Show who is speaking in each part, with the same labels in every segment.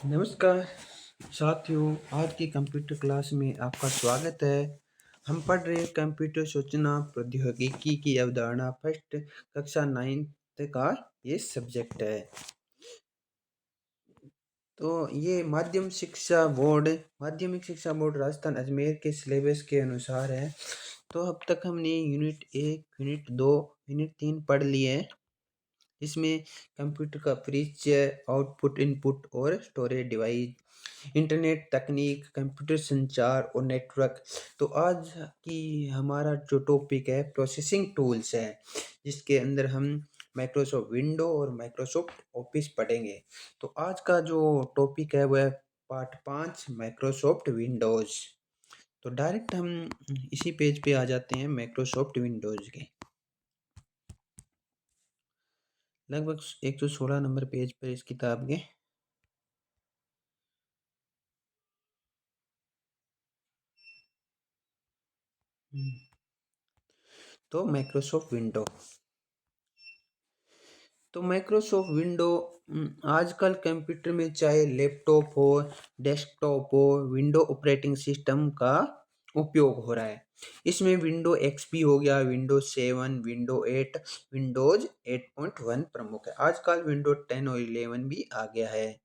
Speaker 1: नमस्कार साथियों, आज की कंप्यूटर क्लास में आपका स्वागत है। हम पढ़ रहे हैं कंप्यूटर सूचना प्रौद्योगिकी की अवधारणा फर्स्ट कक्षा 9th का ये सब्जेक्ट है। तो ये माध्यमिक शिक्षा बोर्ड राजस्थान अजमेर के सिलेबस के अनुसार है। तो अब तक हमने यूनिट 1, यूनिट 2, यूनिट 3 पढ़ लिए हैं। इसमें कंप्यूटर का परिचय, आउटपुट, इनपुट और स्टोरेज डिवाइस, इंटरनेट तकनीक, कंप्यूटर संचार और नेटवर्क। तो आज की हमारा जो टॉपिक है प्रोसेसिंग टूल्स है, जिसके अंदर हम माइक्रोसॉफ्ट विंडो और माइक्रोसॉफ्ट ऑफिस पढ़ेंगे। तो आज का जो टॉपिक है वह पार्ट 5 माइक्रोसॉफ्ट विंडोज। तो डायरेक्ट हम इसी पेज पे आ जाते हैं माइक्रोसॉफ्ट विंडोज के। लगभग 116 नंबर पेज पर इस किताब के। तो माइक्रोसॉफ्ट विंडो, तो माइक्रोसॉफ्ट विंडो आजकल कंप्यूटर में चाहे लैपटॉप हो, डेस्कटॉप हो, विंडो ऑपरेटिंग सिस्टम का उपयोग हो रहा है। इसमें विंडो एक्सपी हो गया, विंडो 7, विंडो 8, विंडोज 8.1 प्रमुख है। आजकल विंडो 10 और 11 भी आ गया है।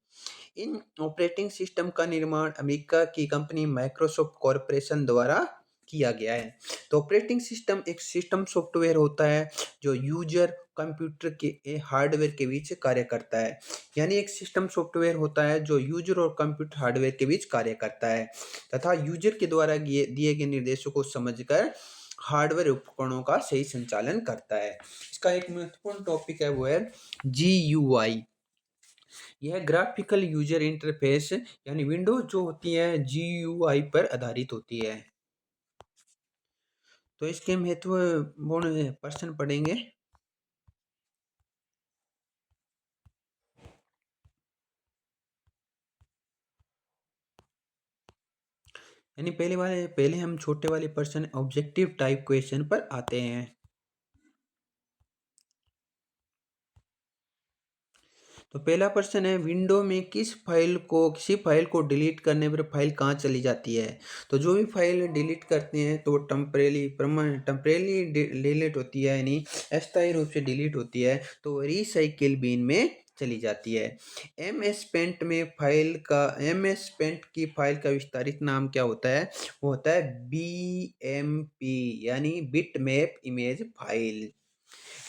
Speaker 1: इन ऑपरेटिंग सिस्टम का निर्माण अमेरिका की कंपनी माइक्रोसॉफ्ट कॉरपोरेशन द्वारा किया गया है। तो ऑपरेटिंग सिस्टम एक सिस्टम सॉफ्टवेयर होता है जो यूजर कंप्यूटर के हार्डवेयर के बीच कार्य करता है। यानी एक सिस्टम सॉफ्टवेयर होता है जो यूजर और कंप्यूटर हार्डवेयर के बीच कार्य करता है तथा यूजर के द्वारा दिए गए निर्देशों को समझकर हार्डवेयर उपकरणों का सही संचालन करता है। इसका एक महत्वपूर्ण टॉपिक है वो है GUI। यह ग्राफिकल यूजर इंटरफेस यानी विंडोज जो होती है GUI पर आधारित होती है। तो इसके महत्वपूर्ण प्रश्न पढ़ेंगे। यानी पहले हम छोटे वाले प्रश्न ऑब्जेक्टिव टाइप क्वेश्चन पर आते हैं। तो पहला प्रश्न है, विंडो में किसी फाइल को डिलीट करने पर फाइल कहाँ चली जाती है। तो जो भी फाइल डिलीट करते हैं तो टेम्परेली डिलीट होती है, यानी अस्थायी रूप से डिलीट होती है, तो रिसाइकिल बिन में चली जाती है। एम एस पेंट की फाइल का विस्तारित नाम क्या होता है? वो होता है BMP, यानी bit map image file.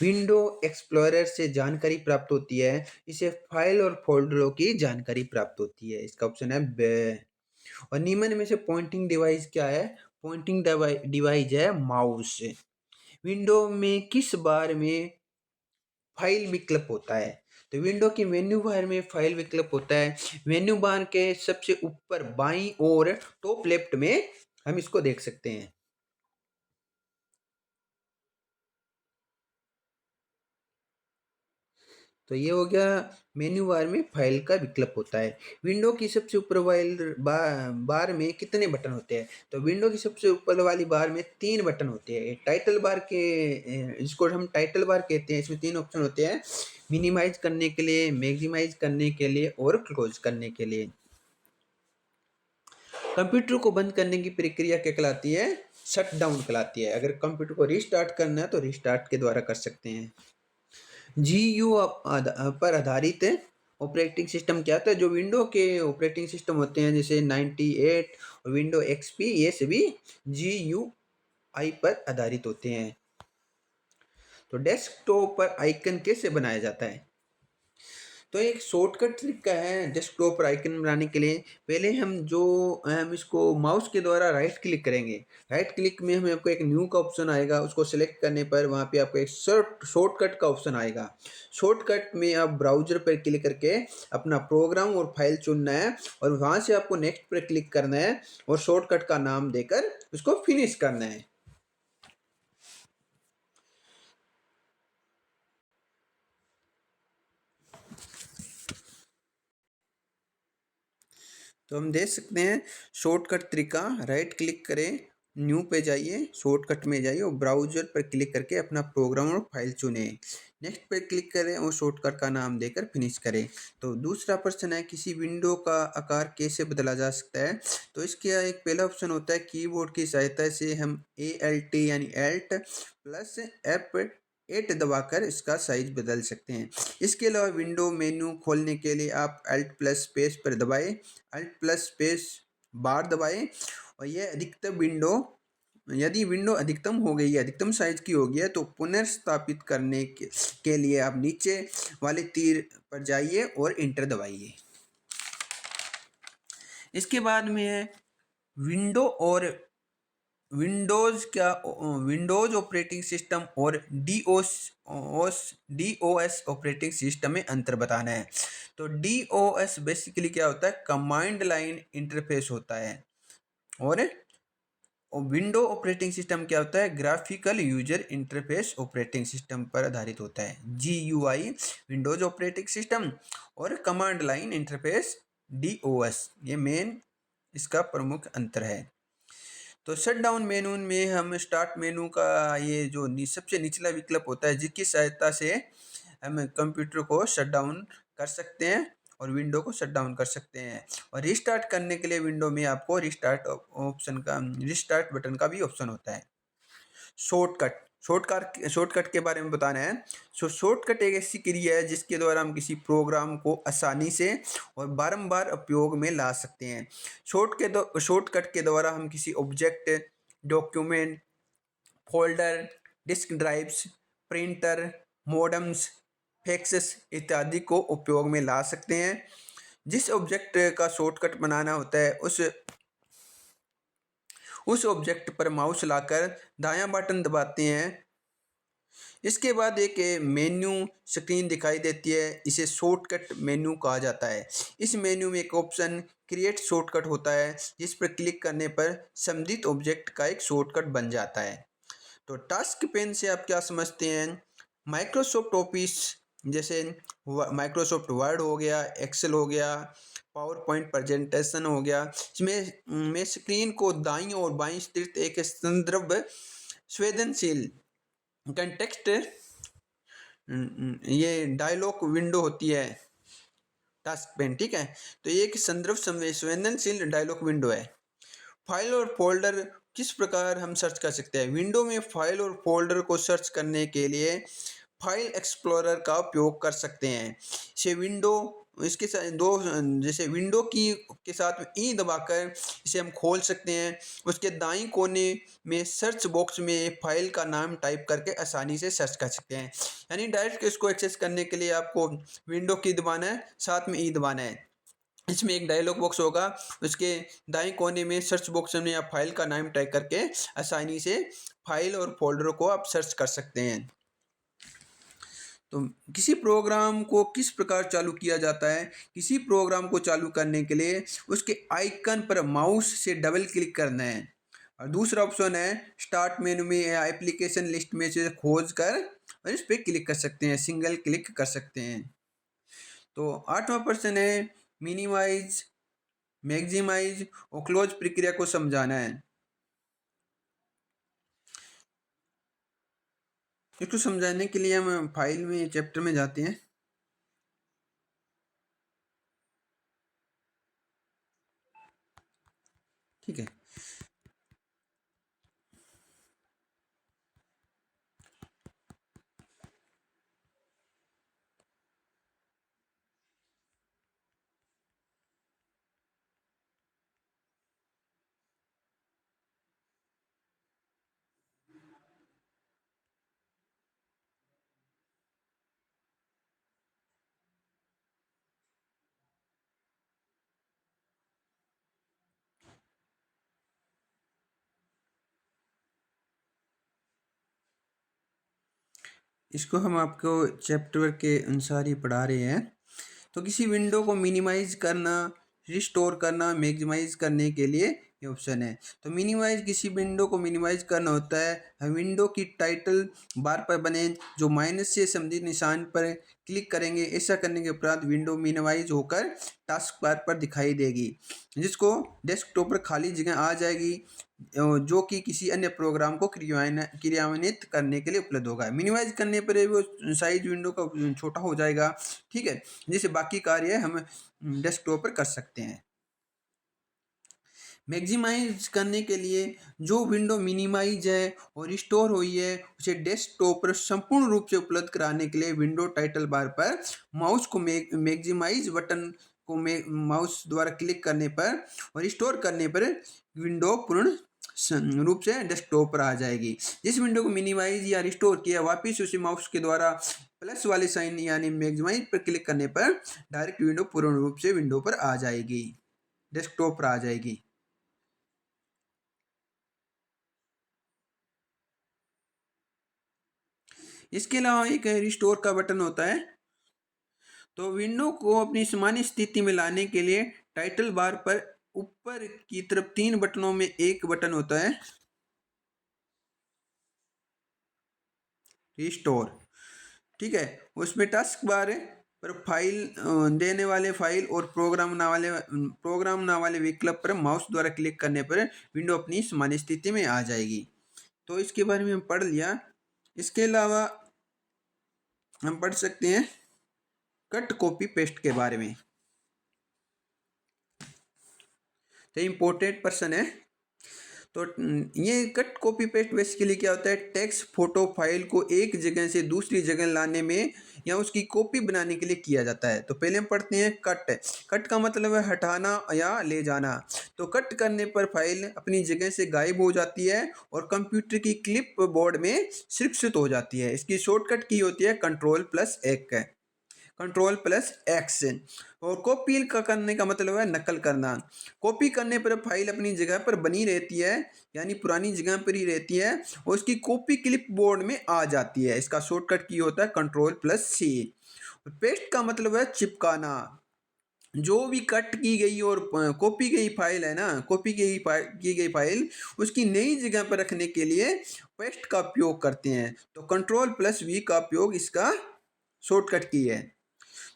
Speaker 1: Window explorer से जानकारी प्राप्त होती है, इसे फाइल और फोल्डरों की जानकारी प्राप्त होती है। इसका ऑप्शन है बे। और निम्न में से पॉइंटिंग डिवाइस क्या है? पॉइंटिंग डिवाइस है माउस। विंडो में किस बार में फाइल विकल्प होता है? तो विंडो की मेन्यू बार में फाइल विकल्प होता है। मेन्यू बार के सबसे ऊपर बाईं और टॉप लेफ्ट में हम इसको देख सकते हैं। तो ये हो गया, मेन्यू बार में फाइल का विकल्प होता है। विंडो की सबसे ऊपर बार में कितने बटन होते हैं? तो विंडो की सबसे ऊपर वाली बार में 3 बटन होते हैं। टाइटल बार के इसको हम टाइटल बार कहते हैं। इसमें 3 ऑप्शन होते हैं, मिनिमाइज करने के लिए, मैक्सिमाइज करने के लिए और क्लोज करने के लिए। कंप्यूटर को बंद करने की प्रक्रिया क्या कहलाती है? शट डाउन कहलाती है। अगर कंप्यूटर को रिस्टार्ट करना है तो रिस्टार्ट के द्वारा कर सकते हैं। GU पर आधारित ऑपरेटिंग सिस्टम क्या होता है? जो विंडो के ऑपरेटिंग सिस्टम होते हैं जैसे 98 और विंडो XP, ये सभी GUI पर आधारित होते हैं। तो डेस्कटॉप पर आइकन कैसे बनाया जाता है? तो एक शॉर्टकट तरीका है डेस्कटॉप पर आइकन बनाने के लिए। पहले हम इसको माउस के द्वारा राइट क्लिक करेंगे। राइट क्लिक में हमें आपको एक न्यू का ऑप्शन आएगा, उसको सिलेक्ट करने पर वहाँ पे आपको एक शॉर्टकट का ऑप्शन आएगा। शॉर्टकट में आप ब्राउजर पर क्लिक करके अपना प्रोग्राम और फाइल चुनना है और वहाँ से आपको नेक्स्ट पर क्लिक करना है और शॉर्टकट का नाम देकर उसको फिनिश करना है। तो हम देख सकते हैं शॉर्टकट तरीका, राइट क्लिक करें न्यू पे जाइए, शॉर्टकट में जाइए और ब्राउज़र पर क्लिक करके अपना प्रोग्राम और फाइल चुनें। नेक्स्ट पे क्लिक करें और शॉर्टकट का नाम देकर फिनिश करें। तो दूसरा प्रश्न है, किसी विंडो का आकार कैसे बदला जा सकता है? तो इसका एक पहला ऑप्शन होता है, कीबोर्ड की सहायता से हम ALT यानी एल्ट प्लस F8 दबाकर इसका साइज बदल सकते हैं। इसके अलावा विंडो मेन्यू खोलने के लिए आप Alt प्लस स्पेस पर दबाएं, Alt प्लस स्पेस बार दबाएं और यह अधिकतम विंडो, यदि विंडो अधिकतम हो गई है, अधिकतम साइज की हो गई है, तो पुनर्स्थापित करने के लिए आप नीचे वाले तीर पर जाइए और इंटर दबाइए। इसके बाद में है विंडो और विंडोज ऑपरेटिंग सिस्टम और डीओएस ऑपरेटिंग सिस्टम में अंतर बताना है। तो डीओएस बेसिकली क्या होता है? कमांड लाइन इंटरफेस होता है और विंडो ऑपरेटिंग सिस्टम क्या होता है? Graphical user interface operating system पर आधारित होता है, GUI विंडोज ऑपरेटिंग सिस्टम, और कमांड लाइन इंटरफेस DOS, ये मेन इसका प्रमुख अंतर है। तो शट डाउन मेनू में हम स्टार्ट मेनू का ये जो सबसे निचला विकल्प होता है, जिसकी सहायता से हम कंप्यूटर को शट डाउन कर सकते हैं और विंडो को शट डाउन कर सकते हैं। और रिस्टार्ट करने के लिए विंडो में आपको रिस्टार्ट बटन का भी ऑप्शन होता है। शॉर्टकट के बारे में बताना है। शॉर्टकट एक ऐसी क्रिया है जिसके द्वारा हम किसी प्रोग्राम को आसानी से और बारंबार उपयोग में ला सकते हैं। शॉर्टकट के द्वारा हम किसी object, document, folder, disk drives, printer, modems, faxes इत्यादि को उपयोग में ला सकते हैं। जिस ऑब्जेक्ट का शॉर्टकट बनाना होता है उस ऑब्जेक्ट पर माउस लाकर दायां बटन दबाते हैं। इसके बाद एक मेन्यू स्क्रीन दिखाई देती है, इसे शॉर्टकट मेन्यू कहा जाता है। इस मेन्यू में एक ऑप्शन क्रिएट शॉर्टकट होता है, जिस पर क्लिक करने पर संबंधित ऑब्जेक्ट का एक शॉर्टकट बन जाता है। तो टास्क पेन से आप क्या समझते हैं? माइक्रोसॉफ्ट ऑफिस जैसे माइक्रोसॉफ्ट वर्ड हो गया, एक्सेल हो गया, पावर पॉइंट प्रेजेंटेशन हो गया, इसमें मैं स्क्रीन को दाईं और बाईं स्थित एक संदर्भ संवेदनशील कंटेक्स्ट ये डायलॉग विंडो होती है, टास्क पेन, ठीक है। तो ये एक संदर्भ संवेदनशील डायलॉग विंडो है। फाइल और फोल्डर किस प्रकार हम सर्च कर सकते हैं? विंडो में फाइल और फोल्डर को सर्च करने के लिए फाइल एक्सप्लोरर का उपयोग कर सकते हैं। इसे विंडो इसके साथ दो जैसे विंडो की के साथ ई दबाकर इसे हम खोल सकते हैं। उसके दाईं कोने में सर्च बॉक्स में फाइल का नाम टाइप करके आसानी से सर्च कर सकते हैं। यानी डायरेक्ट इसको एक्सेस करने के लिए आपको विंडो की दबाना है, साथ में ई दबाना है। इसमें एक डायलॉग बॉक्स होगा, उसके दाएं कोने में सर्च बॉक्स में आप फाइल का नाम टाइप करके आसानी से फाइल और फोल्डर को आप सर्च कर सकते हैं। तो किसी प्रोग्राम को किस प्रकार चालू किया जाता है? किसी प्रोग्राम को चालू करने के लिए उसके आइकन पर माउस से डबल क्लिक करना है। और दूसरा ऑप्शन है स्टार्ट मेनू में या एप्लीकेशन लिस्ट में से खोज कर और इस पर क्लिक कर सकते हैं, सिंगल क्लिक कर सकते हैं। तो 8वां प्रश्न है मिनिमाइज, मैक्सिमाइज और क्लोज प्रक्रिया को समझाना है। इसको समझाने के लिए हम फाइल में चैप्टर में जाते हैं। ठीक है, इसको हम आपको चैप्टर के अनुसार ही पढ़ा रहे हैं। तो किसी विंडो को मिनिमाइज करना, रिस्टोर करना, मैक्सिमाइज करने के लिए ये ऑप्शन है। तो मिनिमाइज, किसी विंडो को मिनिमाइज करना होता है विंडो की टाइटल बार पर बने जो माइनस से संबंधित निशान पर क्लिक करेंगे। ऐसा करने के उपरांत विंडो मिनिमाइज होकर टास्क बार पर दिखाई देगी, जिसको डेस्कटॉप पर खाली जगह आ जाएगी। जो कि किसी अन्य प्रोग्राम को क्रियान्वित करने के लिए उपलब्ध होगा। मिनिमाइज करने पर वो साइज विंडो का छोटा हो जाएगा, ठीक है, जिससे बाकी कार्य हम डेस्कटॉप पर कर सकते हैं। मैक्सिमाइज करने के लिए जो विंडो मिनिमाइज है और स्टोर हुई है उसे डेस्कटॉप पर संपूर्ण रूप से उपलब्ध कराने के लिए विंडो टाइटल बार पर माउस को मैक्सिमाइज बटन को माउस द्वारा क्लिक करने पर और स्टोर करने पर विंडो पूर्ण रूप से डेस्कटॉप पर आ जाएगी। जिस विंडो को मिनिमाइज या रिस्टोर किया वापिस उसे माउस के द्वारा प्लस वाले साइन यानी मैक्सिमाइज पर क्लिक करने पर डायरेक्ट विंडो पूर्ण रूप से विंडो पर आ जाएगी, डेस्कटॉप पर आ जाएगी। इसके अलावा एक रिस्टोर का बटन होता है। तो विंडो को अपनी सामान्य स्थिति में लाने के लिए टाइटल बार पर ऊपर की तरफ 3 बटनों में एक बटन होता है रिस्टोर, ठीक है। उसमें टास्क बार है पर फाइल देने वाले फाइल और प्रोग्राम ना वाले विकल्प पर माउस द्वारा क्लिक करने पर विंडो अपनी सामान्य स्थिति में आ जाएगी। तो इसके बारे में हम पढ़ लिया। इसके अलावा हम पढ़ सकते हैं कट कॉपी पेस्ट के बारे में। तो इम्पोर्टेंट पर्सन है। तो ये कट कॉपी पेस्ट बेसिकली क्या होता है, टेक्स्ट फोटो फाइल को एक जगह से दूसरी जगह लाने में या उसकी कॉपी बनाने के लिए किया जाता है। तो पहले हम पढ़ते हैं कट। कट का मतलब है हटाना या ले जाना। तो कट करने पर फाइल अपनी जगह से गायब हो जाती है और कंप्यूटर की क्लिप बोर्ड में सुरक्षित हो जाती है। इसकी शॉर्टकट की होती है कंट्रोल+1, कंट्रोल+X। और कॉपी का करने का मतलब है नकल करना। कॉपी करने पर फाइल अपनी जगह पर बनी रहती है यानी पुरानी जगह पर ही रहती है और उसकी कॉपी क्लिप बोर्ड में आ जाती है। इसका शॉर्टकट की होता है कंट्रोल+C। पेस्ट का मतलब है चिपकाना। जो भी कट की गई और कॉपी गई फाइल है ना, की गई फाइल उसकी नई जगह पर रखने के लिए पेस्ट का उपयोग करते हैं। तो कंट्रोल+V का उपयोग इसका शॉर्टकट की है।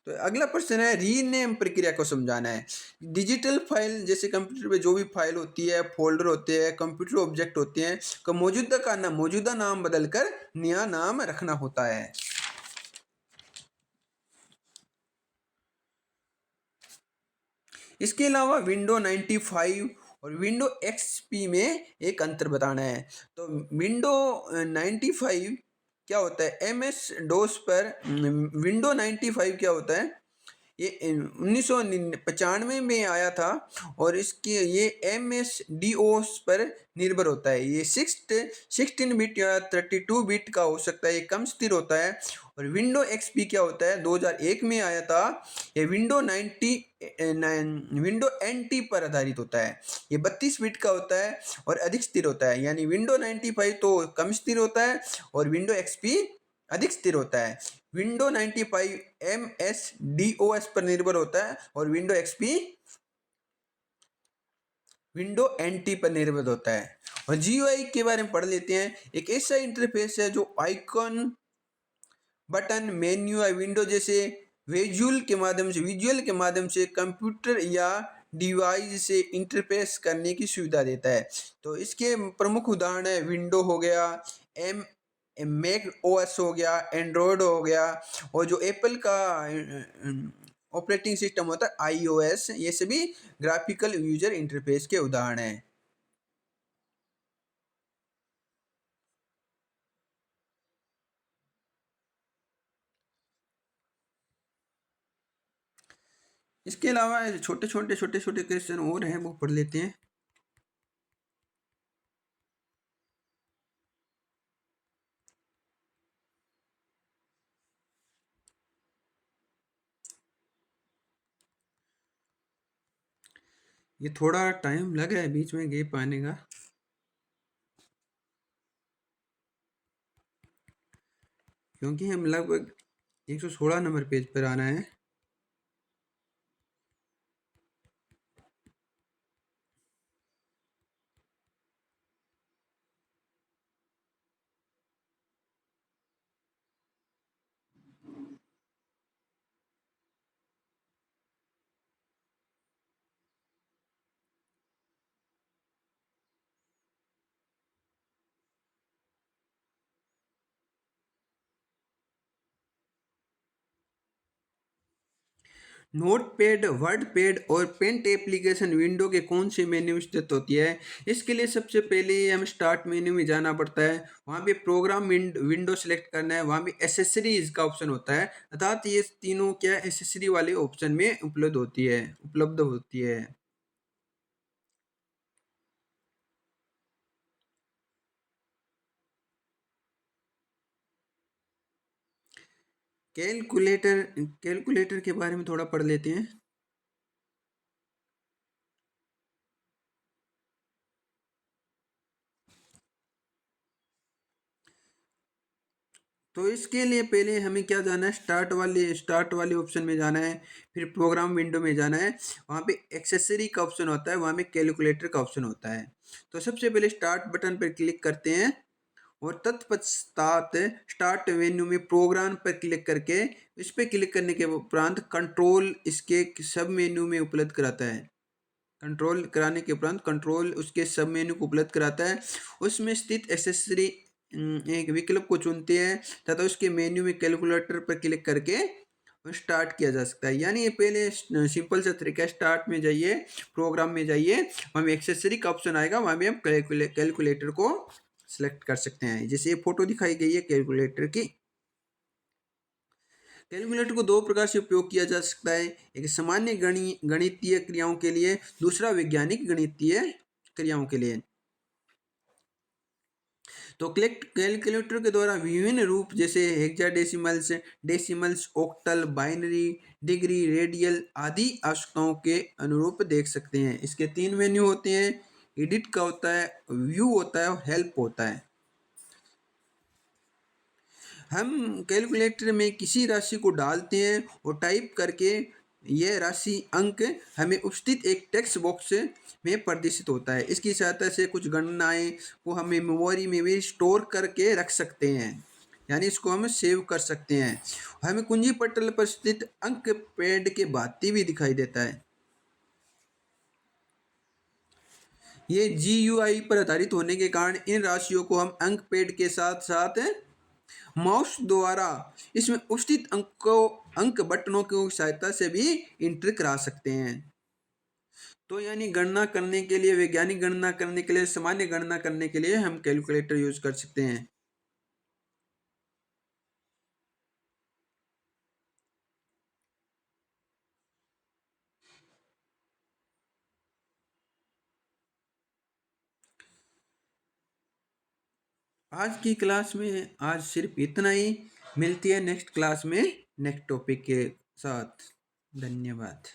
Speaker 1: तो अगला प्रश्न है रीनेम प्रक्रिया को समझाना है। डिजिटल फाइल जैसे कंप्यूटर पे जो भी फाइल होती है, फोल्डर होते हैं, कंप्यूटर ऑब्जेक्ट होते हैं का मौजूदा नाम बदलकर नया नाम रखना होता है। इसके अलावा विंडो 95 और विंडो एक्सपी में एक अंतर बताना है। तो विंडो 95 क्या होता है, एमएस डोस पर विंडो 95 क्या होता है, ये 1995 में आया था और इसके ये MS-DOS पर निर्भर होता है। ये 16 बिट या 32 बिट का हो सकता है, ये कम स्थिर होता है। और विंडो एक्सपी क्या होता है, 2001 में आया था। ये विंडो NT पर आधारित होता है। ये 32 बिट का होता है और अधिक स्थिर होता है। यानी विंडो 95 तो कम स्थिर होता है और विंडो एक्सपी अधिक स्थिर होता है। विंडो 95 MS-DOS पर निर्भर होता है और विंडो एक्सपी विंडो NT पर निर्भर होता है। और GUI के बारे में पढ़ लेते हैं। एक ऐसा इंटरफेस है जो आइकॉन, बटन, मेन्यू या विंडो जैसे विजुअल के माध्यम से कंप्यूटर या डिवाइस से इंटरफेस करने की सुविधा देता है। तो इसके प्रमुख उदाहरण है विंडो हो गया, एम मैक OS हो गया, एंड्रॉयड हो गया और जो एप्पल का ऑपरेटिंग सिस्टम होता है iOS। ये सभी ग्राफिकल यूजर इंटरफेस के उदाहरण हैं। इसके अलावा छोटे छोटे क्वेश्चन और हैं, वो पढ़ लेते हैं। ये थोड़ा टाइम लगा है बीच में गैप आने का, क्योंकि हम लगभग 116 नंबर पेज पर आना है। नोटपैड, वर्डपैड और पेंट एप्लीकेशन विंडो के कौन से मेन्यू में स्थित होती है? इसके लिए सबसे पहले हमें स्टार्ट मेन्यू में जाना पड़ता है। वहाँ पे प्रोग्राम विंडो सेलेक्ट करना है। वहाँ पे एसेसरीज का ऑप्शन होता है, अर्थात ये तीनों क्या एसेसरी वाले ऑप्शन में उपलब्ध होती है। कैलकुलेटर कैलकुलेटर के बारे में थोड़ा पढ़ लेते हैं। तो इसके लिए पहले हमें क्या जाना है, स्टार्ट वाले ऑप्शन में जाना है, फिर प्रोग्राम विंडो में जाना है। वहाँ पे एक्सेसरी का ऑप्शन होता है, वहाँ पे कैलकुलेटर का ऑप्शन होता है। तो सबसे पहले स्टार्ट बटन पर क्लिक करते हैं और तत्पश्चात स्टार्ट मेन्यू में प्रोग्राम पर क्लिक करके इस पर क्लिक करने के उपरांत कंट्रोल इसके सब मेन्यू में उपलब्ध कराता है। कंट्रोल कराने के उपरांत कंट्रोल उसके सब मेन्यू को उपलब्ध कराता है। उसमें स्थित एक्सेसरी एक विकल्प को चुनते हैं तथा उसके मेन्यू में कैलकुलेटर पर क्लिक करके स्टार्ट किया जा सकता है। यानी ये पहले सिंपल सा तरीका है, स्टार्ट में जाइए, प्रोग्राम में जाइए, वहाँ में एक्सेसरी का ऑप्शन आएगा, वहाँ में हम कैलकुलेटर को सिलेक्ट कर सकते हैं। जैसे ये फोटो दिखाई गई है कैलकुलेटर की। कैलकुलेटर को दो प्रकार से उपयोग किया जा सकता है, एक सामान्य गणितीय क्रियाओं के लिए, दूसरा वैज्ञानिक गणितीय क्रियाओं के लिए। तो कैलकुलेटर के द्वारा विभिन्न रूप जैसे hexadecimals, decimals, octal, binary, degree, radial आदि आवश्यकताओं के अनुरूप देख सकते हैं। इसके तीन मेन्यू होते हैं, एडिट का होता है, व्यू होता है और हेल्प होता है। हम कैलकुलेटर में किसी राशि को डालते हैं और टाइप करके यह राशि अंक हमें उपस्थित एक टेक्स्ट बॉक्स में प्रदर्शित होता है। इसकी सहायता से कुछ गणनाएं को हमें मेमोरी में भी स्टोर करके रख सकते हैं, यानी इसको हम सेव कर सकते हैं। हमें कुंजी पटल पर स्थित अंक पैड के भांति भी दिखाई देता है। ये GUI पर आधारित होने के कारण इन राशियों को हम अंक पैड के साथ साथ माउस द्वारा इसमें उपस्थित अंक बटनों की सहायता से भी इंटर करा सकते हैं। तो यानी गणना करने के लिए, वैज्ञानिक गणना करने के लिए, सामान्य गणना करने के लिए हम कैलकुलेटर यूज कर सकते हैं। आज की क्लास में आज सिर्फ इतना ही। मिलती है नेक्स्ट क्लास में नेक्स्ट टॉपिक के साथ। धन्यवाद।